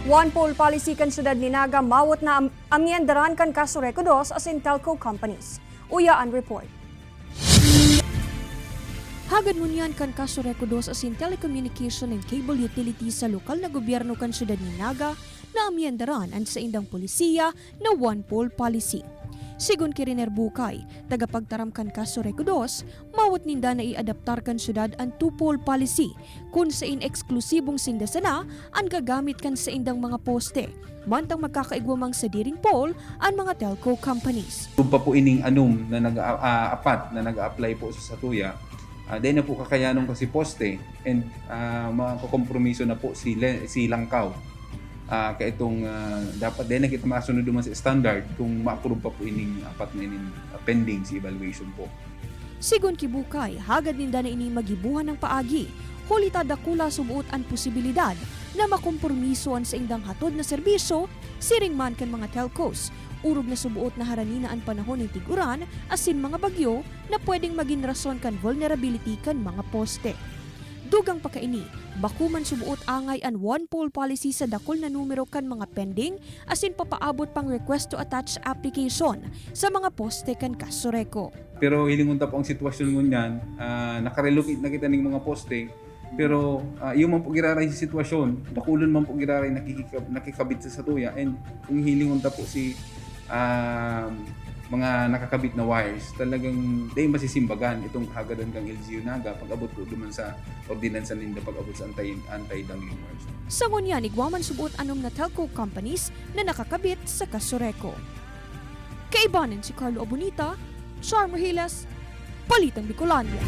One poll policy kan syudad ni Naga mawat na amyendaran kan Kasureko 2 as in telco companies. Uyaan report. Hagad ngunyan kan Kasureko 2 as in telecommunication and cable utilities sa lokal na gobyerno kan syudad ni Naga na amyendaran ang sa indang polisiya na one poll policy. Sigun kay Riner Bukay, tagapagtaram kan Kasureko 2, mawat ninda na iadaptar kan syudad ang two-poll policy kung sa in-eksklusibong sindasana ang gagamit kan sa indang mga poste. Mantang magkakaigwamang sa diring poll ang mga telco companies. Kung pa po ining anum na apat na nag-a-apply po sa Satuya, dahil na po kakayanon kasi poste and makakompromiso na po si Langkaw. Kaya itong dapat din na kita masunod naman sa standard kung ma-approve pa po ining apat na ining pending si evaluation po. Sigon kibukay, hagad ninda na ini magibuhan ng paagi, hulita dakula subuot ang posibilidad na makompromisoan sa indang hatod na serbisyo, siring man kan mga telcos, urog na subuot na haranina ang panahon ng tiguran asin mga bagyo na pwedeng maging rason kan vulnerability kan mga poste. Dugang pakaini, bakuman subuot angay ang one poll policy sa dakol na numero kan mga pending asin papaabot pang request to attach application sa mga poste kan Kasureko. Pero hilingon po ang sitwasyon ngunyan, nakarelocate na kita ng mga poste, pero yung man po giraray sa sitwasyon, dakulon man po giraray nakikabit sa Satuya and kung hilingon po si mga nakakabit na wires, talagang day masisimbagan itong hagadan kang LGU Naga pag-abot po duman sa ordinansa ninda pag-abot sa anti-dangling wires. Sa ngunyan, igwaman subuot anom na telco companies na nakakabit sa Kasureko. Kaibanan si Carlo Abonita, Char Mojilas, Palitang Bicolandia.